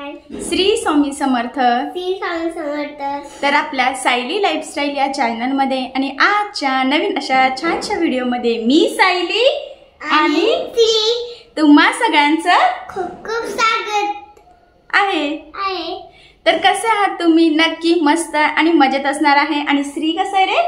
श्री स्वामी समर्थ। श्री स्वामी समर्थ। तर आपल्या सायली लाईफस्टाईल या चॅनल मध्ये आणि आजच्या नवीन अशा छानशा व्हिडिओ मध्ये मी सायली आणि तुम्हा सगळ्यांचं खूप खूप स्वागत आहे। तर कसे आहात तुम्ही? नक्की मस्त आणि मजेत असणार आहे। आणि श्री कसा आहे रे?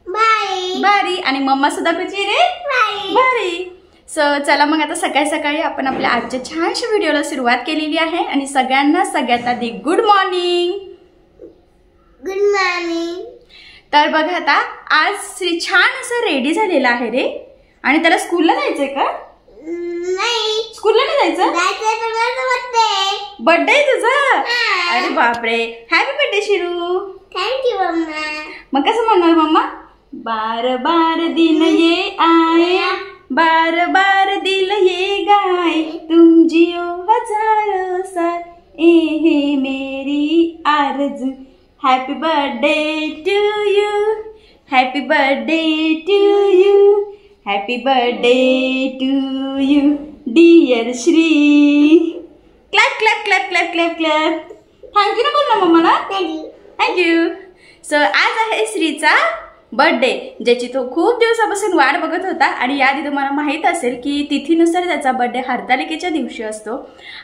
बाय बारी। आणि मम्मा सुद्धा कशी रे? बारी। सो चला मग आता सकाळी सकाळी आपण आपल्या आजच्या छानशा व्हिडिओला सुरुवात केलेली आहे। आणि सगळ्यांना सगळ्यात आधी गुड मॉर्निंग। Good morning. तर बघा आता आज श्री छान असं रेडी झालेला आहे रे। आणि त्याला स्कूलला जायचंय का? नाही, स्कूलला नाही जायचं? जायचंय पण माझा बर्थडे। बर्थडे तुझा? अरे बापरे, happy birthday Shiru. Thank you मम्मा। मग कसं म्हणणार मम्मा? बार बार दिन ये आए, बार बार दिल ये गाए, तुम जियो हजारों साल, ए है मेरी आरज़ू। Happy birthday to you, happy birthday to you, happy birthday to you dear Shri. Clap clap clap clap clap clap. Thank you ना बोल ना मम्माला। थँक्यू। सो आज आहे श्रीचा बर्थडे, ज्याची तो खूप दिवसापासून वाट बघत होता। आणि याआधी तुम्हाला माहीत असेल की तिथीनुसार त्याचा बर्थडे हरतालिकेच्या दिवशी असतो।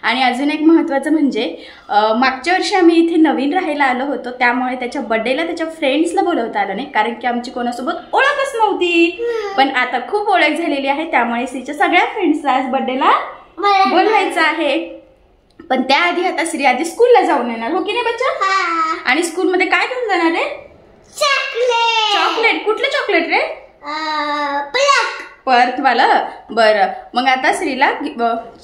आणि अजून एक महत्त्वाचं म्हणजे मागच्या वर्षी आम्ही इथे नवीन राहायला आलो होतो, त्यामुळे त्याच्या बर्थडेला त्याच्या फ्रेंड्सला बोलवता आलं नाही, कारण की आमची कोणासोबत ओळखच नव्हती। पण आता खूप ओळख झालेली आहे, त्यामुळे श्रीच्या सगळ्या फ्रेंड्सला आज बर्थडेला बोलवायचं आहे। पण त्याआधी आता श्री आधी स्कूलला जाऊन येणार, हो की नाही बच्चा? आणि स्कूलमध्ये काय घेऊन जाणार आहे? चॉकलेट। चॉकलेट? कुठलं चॉकलेट रे? पलक। पर्थ वाला? बरं, मग आता श्रीला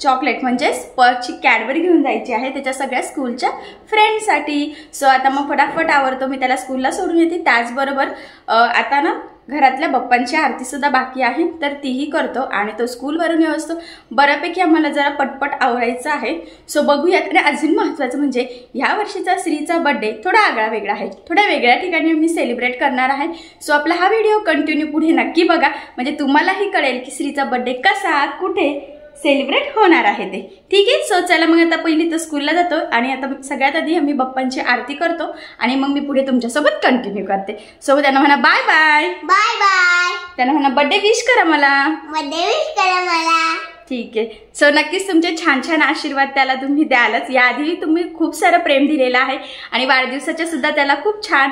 चॉकलेट म्हणजे पर्थची कॅडबरी घेऊन जायची आहे त्याच्या सगळ्या स्कूलच्या फ्रेंडसाठी। सो आता मग फटाफट आवरतो, मी त्याला स्कूलला सोडून येते। त्याचबरोबर आता ना घरातल्या बाप्पांची आरती सुद्धा बाकी आहे, तर तीही करतो। आणि तो स्कूलवरून येऊ असतो, बऱ्यापैकी आम्हाला जरा पटपट आवरायचं आहे। सो बघूयात। आणि अजून महत्त्वाचं म्हणजे ह्या वर्षीचा श्रीचा बर्थडे थोडा आगळा वेगळा आहे, थोड्या वेगळ्या ठिकाणी मी सेलिब्रेट करणार आहे। सो आपला हा व्हिडिओ कंटिन्यू पुढे नक्की बघा, म्हणजे तुम्हालाही कळेल की श्रीचा बर्थडे कसा कुठे सेलिब्रेट होणार आहे ते। ठीक आहे। सो चला मग आता पहिली तर स्कूलला जातो, आणि आता सगळ्यात आधी आम्ही बाप्पांची आरती करतो, आणि मग मी पुढे तुमच्यासोबत कंटिन्यू करते। सो त्यांना म्हणा बाय बाय। Bye bye. त्यांना म्हणा बर्थडे विश करा मला। बर्थडे विश करा मला। ठीक आहे। सो नक्कीच तुमचे छान छान आशीर्वाद त्याला तुम्ही द्यालच। याआधी तुम्ही खूप सारं प्रेम दिलेलं आहे, आणि वाढदिवसाच्या सुद्धा त्याला खूप छान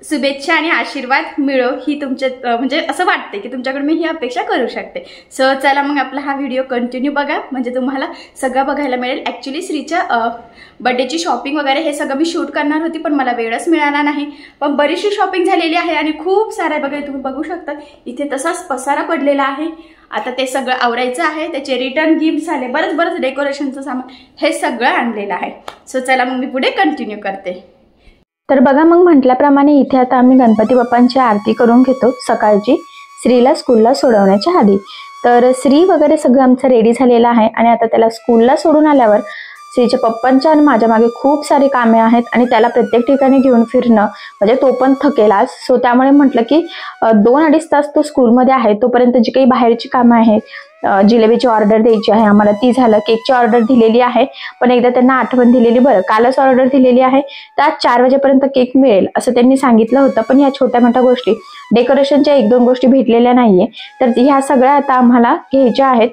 शुभेच्छा आणि आशीर्वाद मिळो ही तुमच्या म्हणजे असं वाटते की तुमच्याकडे मी ही अपेक्षा करू शकते। सो चला मग आपला हा व्हिडिओ कंटिन्यू बघा, म्हणजे तुम्हाला सगळं बघायला मिळेल। ॲक्च्युली श्रीच्या बर्थडेची शॉपिंग वगैरे हे सगळं मी शूट करणार होती, पण मला वेळच मिळाला नाही। पण बरीचशी शॉपिंग झालेली आहे, आणि खूप सारं बघा तुम्ही बघू शकता इथे तसाच पसारा पडलेला आहे। आता ते सगळं आवरायचं आहे, त्याचे रिटर्न गिफ्ट झाले, बरंच डेकोरेशनचं सामान हे सगळं आणलेलं आहे। सो चला मग मी पुढे कंटिन्यू करते। तर बघा मग म्हटल्याप्रमाणे इथे आता आम्ही गणपती बाप्पांची आरती करून घेतो सकाळची, श्रीला स्कूलला सोडवण्याच्या आधी। तर श्री वगैरे सगळं आमचं रेडी झालेलं आहे, आणि आता त्याला स्कूलला सोडून आल्यावर श्रीच्या पप्पांच्या आणि माझ्या मागे खूप सारी कामे आहेत, आणि त्याला प्रत्येक ठिकाणी घेऊन फिरणं म्हणजे तो पण थकेल आज। सो त्यामुळे म्हटलं की 2-2.5 तास तो स्कूलमध्ये आहे, तोपर्यंत जी काही बाहेरची कामं आहेत, जिलेबीची ऑर्डर द्यायची आहे आम्हाला ती झालं, केकची ऑर्डर दिलेली आहे, पण एकदा त्यांना आठवण दिलेली, बरं कालच ऑर्डर दिलेली आहे, तर आज 4 वाजेपर्यंत केक मिळेल असं त्यांनी सांगितलं होतं। पण ह्या छोट्या मोठ्या गोष्टी, डेकोरेशनच्या 1-2 गोष्टी भेटलेल्या नाहीये, तर ह्या सगळ्या आता आम्हाला घ्यायच्या आहेत।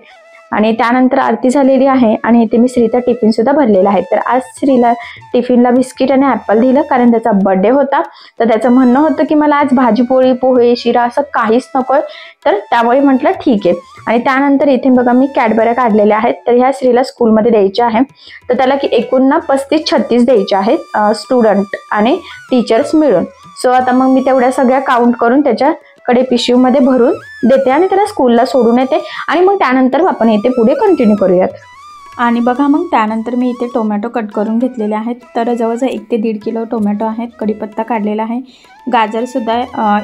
आणि त्यानंतर आरती झालेली आहे, आणि इथे मी श्रीचा टिफिन सुद्धा भरलेला आहे। तर आज श्रीला टिफिनला बिस्किट आणि ॲपल दिलं, कारण त्याचा बर्थडे होता, तर त्याचं म्हणणं होतं की मला आज भाजी पोळी पोहे शिरा असं काहीच नकोय, तर त्यामुळे म्हटलं ठीक आहे। आणि त्यानंतर इथे बघा मी कॅडबऱ्या काढलेल्या आहेत, तर ह्या श्रीला स्कूलमध्ये द्यायच्या आहे, तर त्याला की एकूण 35-36 द्यायच्या आहेत स्टुडंट आणि टीचर्स मिळून। सो आता मग मी तेवढ्या सगळ्या काउंट करून त्याच्याकडे पिशवीमध्ये भरून देते, आणि त्याला स्कूलला सोडून येते, आणि मग त्यानंतर आपण इथे पुढे कंटिन्यू करूयात। आणि बघा मग त्यानंतर मी इथे टोमॅटो कट करून घेतलेले आहेत, तर जवळजवळ 1 ते 1.5 किलो टोमॅटो आहेत, कढीपत्ता काढलेला आहे, गाजरसुद्धा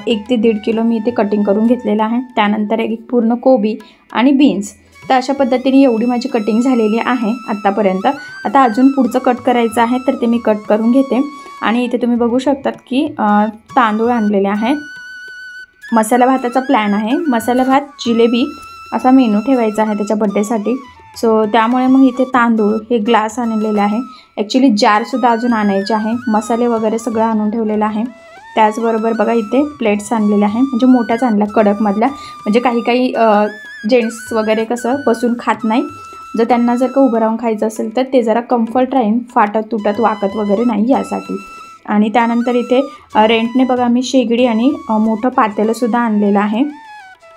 1 ते 1.5 किलो मी इथे कटिंग करून घेतलेलं आहे। त्यानंतर एक पूर्ण कोबी आणि बीन्स, तर अशा पद्धतीने एवढी माझी कटिंग झालेली आहे आत्तापर्यंत। आता अजून पुढचं कट करायचं आहे, तर ते मी कट करून घेते। आणि इथे तुम्ही बघू शकतात की तांदूळ आणलेले आहेत, मसाला भाताचा प्लॅन आहे, मसाला भात जिलेबी असा मेनू ठेवायचा आहे त्याच्या बर्थडेसाठी। सो त्यामुळे मग इथे तांदूळ हे ग्लास आणलेले आहे. ॲक्च्युली जारसुद्धा अजून आणायचे आहे. मसाले वगैरे सगळं आणून ठेवलेलं आहे. त्याचबरोबर बघा इथे प्लेट्स आणलेल्या आहे, म्हणजे मोठ्याच आणल्या कडकमधल्या, म्हणजे काही जेंट्स वगैरे कसं बसून खात नाही, जर त्यांना जर का उभं राहून खायचं असेल तर ते जरा कम्फर्ट राहील, फाटत तुटत वाकत वगैरे नाही यासाठी. आणि त्यानंतर इथे रेंटने बघा मी शेगडी आणि मोठं पातेलंसुद्धा आणलेलं आहे.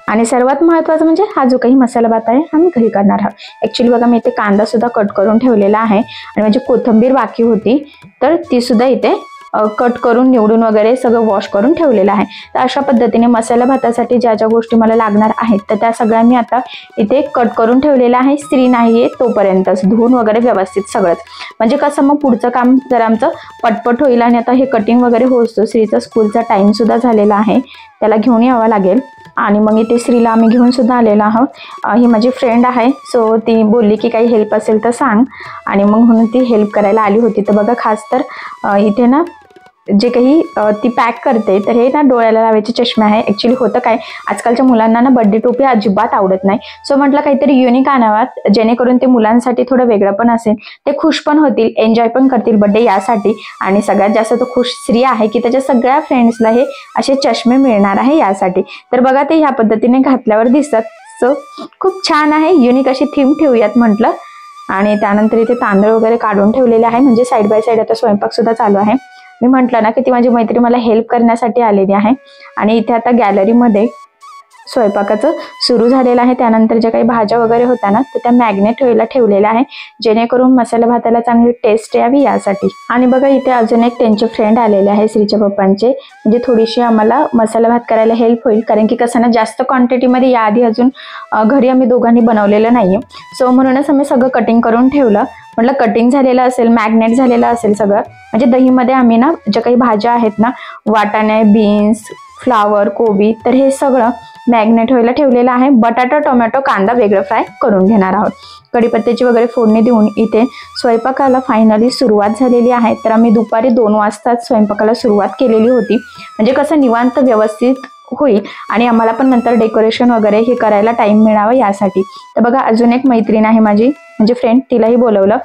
आणि सर्वात महत्त्वाचं म्हणजे हा जो काही मसाला भात आहे हा मी घरी करणार आहोत. ॲक्च्युली बघा मी इथे कांदासुद्धा कट करून ठेवलेला आहे आणि म्हणजे कोथिंबीर बाकी होती तर तीसुद्धा इथे कट करून निवडून वगैरे सगळं वॉश करून ठेवलेलं आहे. तर अशा पद्धतीने मसाला भातासाठी ज्या ज्या गोष्टी मला लागणार आहेत तर त्या सगळ्या मी आता इथे कट करून ठेवलेलं आहे. स्त्री नाही आहे तोपर्यंतच धुवून वगैरे व्यवस्थित सगळंच, म्हणजे कसं मग पुढचं काम जर आमचं पटपट होईल. आणि आता हे कटिंग वगैरे होतो, स्त्रीचा स्कूलचा टाईमसुद्धा झालेला आहे, त्याला घेऊन यावं लागेल. आणि मग इथे स्त्रीला आम्ही घेऊन सुद्धा आलेलो आहोत. ही माझी फ्रेंड आहे, सो ती बोलली की काही हेल्प असेल तर सांग, आणि मग म्हणून ती हेल्प करायला आली होती. तर बघा खास तर इथे ना जे काही ती पॅक करते तर हे ना डोळ्याला लावायचे चष्मे आहे. ॲक्च्युली होतं काय, आजकालच्या मुलांना ना बड्डे टोपी अजिबात आवडत नाही, सो म्हटलं काहीतरी युनिक आणावात जेणेकरून ते मुलांसाठी थोडं वेगळं पण असेल, ते खुश पण होतील, एन्जॉय पण करतील बड्डे यासाठी. आणि सगळ्यात जास्त तो खुश स्त्री आहे की त्याच्या सगळ्या फ्रेंड्सला हे असे चष्मे मिळणार आहे यासाठी. तर बघा ते ह्या पद्धतीने घातल्यावर दिसतात, सो खूप छान आहे, युनिक अशी थीम ठेवूयात म्हटलं. आणि त्यानंतर इथे तांदूळ वगैरे काढून ठेवलेले आहे, म्हणजे साईड बाय साईड आता स्वयंपाक सुद्धा चालू आहे. मी म्हटलं ना की ती माझी मैत्रीण मला हेल्प करण्यासाठी आलेली आहे. आणि इथे आता गॅलरीमध्ये स्वयंपाकाचं सुरू झालेलं आहे. त्यानंतर ज्या काही भाज्या वगैरे होत्या ना तर त्या मॅग्नेट व्हायला ठेवलेल्या आहे, जेणेकरून मसाला भाताला चांगली टेस्ट यावी यासाठी. आणि बघा इथे अजून एक त्यांचे फ्रेंड आलेले आहे श्रीच्या पप्पांचे, म्हणजे थोडीशी आम्हाला मसाला भात करायला हेल्प होईल, कारण की कसं ना जास्त क्वांटिटीमध्ये याआधी अजून घरी आम्ही दोघांनी बनवलेलं नाही, सो म्हणूनच आम्ही सगळं कटिंग करून ठेवलं. म्हटलं कटिंग झालेलं असेल, मॅग्नेट झालेलं असेल सगळं, म्हणजे दहीमध्ये आम्ही ना ज्या काही भाज्या आहेत ना, वाटाणे, बीन्स, फ्लावर, कोबी, तर हे सगळं मॅग्नेट व्हायला ठेवलेलं आहे. बटाटा, टोमॅटो, कांदा वेगळं फ्राय करून घेणार आहोत. कढीपत्त्याची वगैरे फोडणी देऊन इथे स्वयंपाकाला फायनली सुरुवात झालेली आहे. तर आम्ही दुपारी 2 वाजताच स्वयंपाकाला सुरुवात केलेली होती, म्हणजे कसं निवांत व्यवस्थित होईल आणि आम्हाला पण नंतर डेकोरेशन वगैरे हे करायला टाइम मिळावा यासाठी. तर बघा अजून एक मैत्रीण आहे माझी, म्हणजे फ्रेंड, तिलाही बोलवलं.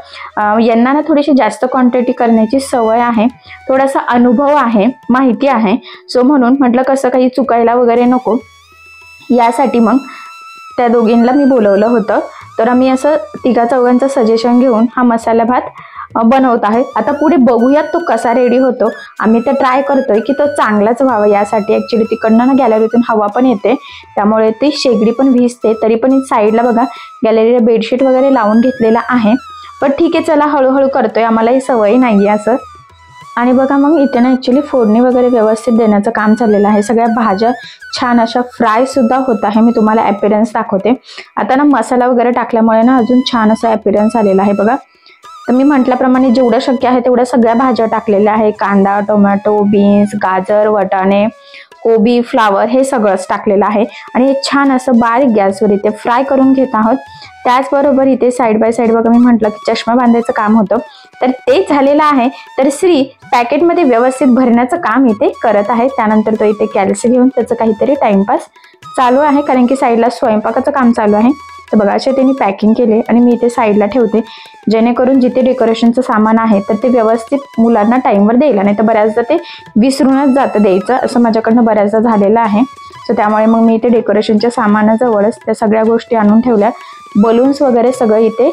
यांना ना थोडीशी जास्त क्वांटिटी करण्याची सवय आहे, थोडासा अनुभव आहे, माहिती आहे, सो म्हणून म्हटलं कसं काही चुकायला वगैरे नको यासाठी मग त्या दोघींना मी बोलवलं होतं. तर आम्ही असं 3-4 सजेशन घेऊन हा मसाला भात बनवत आहे. आता पुढे बघूयात तो कसा रेडी होतो. आम्ही तर ट्राय करतोय की तो चांगलाच व्हावा यासाठी. ॲक्च्युली तिकडनं ना गॅलरीतून हवा पण येते, त्यामुळे ती शेगडी पण भिजते. तरी पण साईडला बघा गॅलरीला बेडशीट वगैरे लावून घेतलेला आहे, पण ठीक आहे चला हळूहळू करतोय, आम्हाला ही सवय नाही आहे असं. आणि बघा मग इथे ना ॲक्च्युली फोडणी वगैरे व्यवस्थित देण्याचं काम चाललेलं आहे. सगळ्या भाज्या छान अशा फ्राय सुद्धा होत आहे. मी तुम्हाला ॲपिरन्स दाखवते. आता ना मसाला वगैरे टाकल्यामुळे ना अजून छान असा ॲपिरन्स आलेला आहे बघा. तर मी म्हटल्याप्रमाणे जेवढं शक्य आहे तेवढ्या सगळ्या भाज्या टाकलेल्या आहे. कांदा, टोमॅटो, बीन्स, गाजर, वाटाणे, कोबी, फ्लावर हे सगळंच टाकलेलं आहे. आणि हे छान असं बारीक गॅसवर इथे फ्राय करून घेत आहोत. त्याचबरोबर इथे साईड बाय साईड बघा मी म्हटलं की चष्मा बांधायचं काम होतं, तर ते झालेलं आहे. तर श्री पॅकेटमध्ये व्यवस्थित भरण्याचं काम इथे करत आहे. त्यानंतर तो इथे कॅल्सी घेऊन त्याचं काहीतरी टाइमपास चालू आहे, कारण की साईडला स्वयंपाकाचं काम चालू आहे. तर बघा असे त्यांनी पॅकिंग केले आणि मी इथे साईडला ठेवते, जेणेकरून जिथे डेकोरेशनचं सामान आहे तर ते व्यवस्थित मुलांना टाईमवर द्यायला, नाही तर बऱ्याचदा ते विसरूनच जातं द्यायचं, असं माझ्याकडनं बऱ्याचदा झालेलं आहे. सो त्यामुळे मग मी इथे डेकोरेशनच्या सामानाजवळच त्या सगळ्या गोष्टी आणून ठेवल्या. बलून्स वगैरे सगळं इथे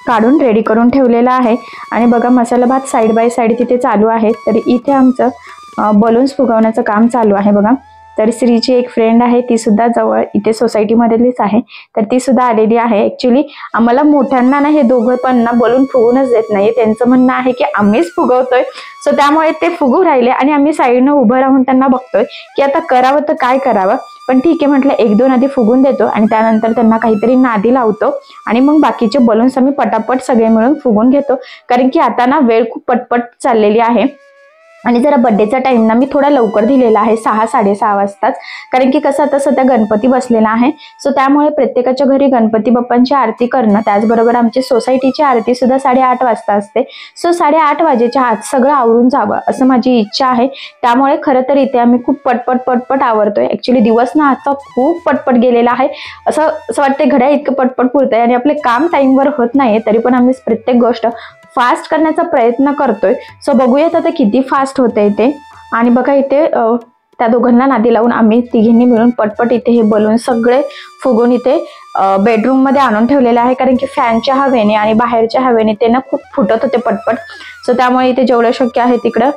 काढून रेडी करून ठेवलेलं आहे. आणि बघा मसाला भात साईड बाय साईड तिथे चालू आहे. तर इथे आमचं बलून्स फुगवण्याचं काम चालू आहे बघा. तर श्रीची एक फ्रेंड आहे, ती सुद्धा जवळ इथे सोसायटीमधलीच आहे, तर ती सुद्धा आलेली आहे. ॲक्च्युली आम्हाला मोठ्यांना ना हे दोघं पण ना बलून फुगवूनच देत नाही, त्यांचं म्हणणं आहे की आम्हीच फुगवतोय. सो त्यामुळे ते फुगू राहिले आणि आम्ही साईडनं उभं राहून त्यांना बघतोय की आता करावं तर काय करावं. पण ठीक आहे म्हटलं 1-2 आधी फुगून देतो आणि त्यानंतर त्यांना काहीतरी नादी लावतो आणि मग बाकीचे बलून्स आम्ही पटापट सगळे मिळून फुगून घेतो, कारण की आता ना वेळ खूप पटपट चाललेली आहे. आणि जरा बड्डेचा टाइम ना मी थोडा लवकर दिलेला आहे, 6-6:30 वाजताच, कारण की कसं आता सध्या गणपती बसलेला आहे. सो त्यामुळे प्रत्येकाच्या घरी गणपती बाप्पांची आरती करणं, त्याचबरोबर आमची सोसायटीची आरती सुद्धा 8:30 वाजता असते. सो 8:30 वाजेच्या आत सगळं आवरून जावं असं माझी इच्छा आहे. त्यामुळे खरं तर इथे आम्ही खूप पटपट आवरतोय. ऍक्च्युली दिवस ना आजचा खूप पटपट गेलेला आहे. असं वाटतं घड्याळ इतकं पटपट पुरतंय आणि आपले काम टाईमवर होत नाहीये, तरी पण आम्ही प्रत्येक गोष्ट फास्ट करण्याचा प्रयत्न करतोय. सो बघूयात आता किती फास्ट होतंय ते. आणि बघा इथे त्या दोघांना नादी लावून आम्ही तिघींनी मिळून पटपट इथे हे बलून सगळे फुगून इथे बेडरूम मध्ये आणून ठेवलेले आहे, कारण की फॅनच्या हवेने आणि बाहेरच्या हवेने ते ना खूप फुटत होते पटपट. सो त्यामुळे इथे जेवढं शक्य आहे तिकडं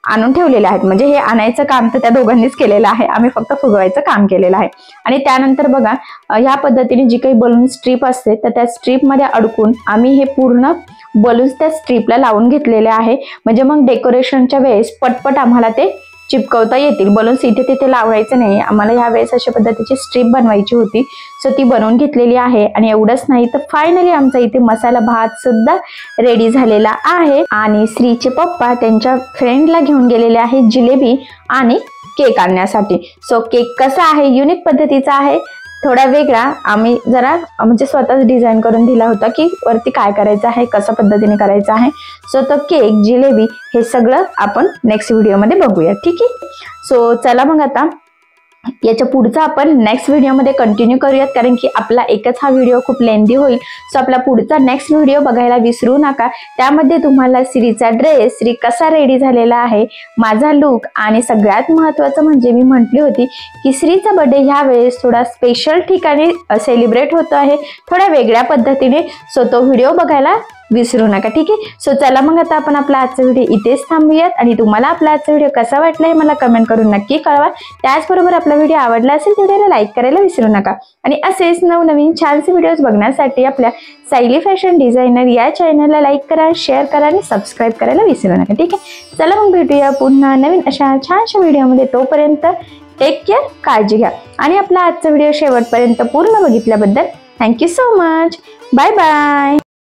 आणून ठेवलेले आहेत. म्हणजे हे आणायचं काम तर त्या दोघांनीच केलेलं आहे, आम्ही फक्त फुगवायचं काम केलेलं आहे. आणि त्यानंतर बघा ह्या पद्धतीने जी काही बलून स्ट्रीप असते तर त्या स्ट्रीप मध्ये अडकून आम्ही हे पूर्ण बलून्स त्या स्ट्रीपला लावून घेतलेले आहे. म्हणजे मग डेकोरेशनच्या वेळेस पटपट आम्हाला ते चिपकवता येतील. बलून्स इथे तिथे लावायचं नाही, आम्हाला ह्या वेळेस अशा पद्धतीची स्ट्रीप बनवायची होती. सो ती बनवून घेतलेली आहे. आणि एवढंच नाही तर फायनली आमचा इथे मसाला भात सुद्धा रेडी झालेला आहे. आणि श्रीचे पप्पा त्यांच्या फ्रेंडला घेऊन गेलेले आहेत जिलेबी आणि केक आणण्यासाठी. सो केक कसा आहे, युनिक पद्धतीचा आहे, थोडा वेगळा. आम्ही जरा म्हणजे स्वतःच डिझाईन करून दिला होता की वरती काय करायचं आहे, कशा पद्धतीने करायचं आहे. सो तो केक, जिलेबी हे सगळं आपण नेक्स्ट व्हिडिओमध्ये बघूया, ठीक आहे. सो चला मग आता याच्या पुढचा आपण नेक्स्ट व्हिडिओमध्ये कंटिन्यू करूयात, कारण की आपला एकच हा व्हिडिओ खूप लेंदी होईल. सो आपला पुढचा नेक्स्ट व्हिडिओ बघायला विसरू नका. त्यामध्ये तुम्हाला श्रीचा ड्रेस, श्री कसा रेडी झालेला आहे, माझा लुक, आणि सगळ्यात महत्त्वाचं म्हणजे मी म्हटली होती की श्रीचा बर्थडे ह्या वेळेस थोडा स्पेशल ठिकाणी सेलिब्रेट होतो आहे, थोड्या वेगळ्या पद्धतीने. सो तो व्हिडिओ बघायला विसरू नका, ठीक आहे. सो चला मग आता आपण आपला आजचा व्हिडिओ इथेच थांबूयात. आणि तुम्हाला आपला आजचा व्हिडिओ कसा वाटला हे मला कमेंट करून नक्की कळवा. त्याचबरोबर आपला व्हिडिओ आवडला असेल तर व्हिडिओला लाईक करायला विसरू नका. आणि असेच नवनवीन छानसे व्हिडिओज बघण्यासाठी आपल्या सायली फॅशन डिझायनर या चॅनलला लाईक करा, शेअर करा आणि सबस्क्राईब करायला विसरू नका, ठीक आहे. चला मग भेटूया पुन्हा नवीन अशा छानशा व्हिडिओमध्ये. तोपर्यंत टेक केअर, काळजी घ्या. आणि आपला आजचा व्हिडिओ शेवटपर्यंत पूर्ण बघितल्याबद्दल thank you so much. Bye bye.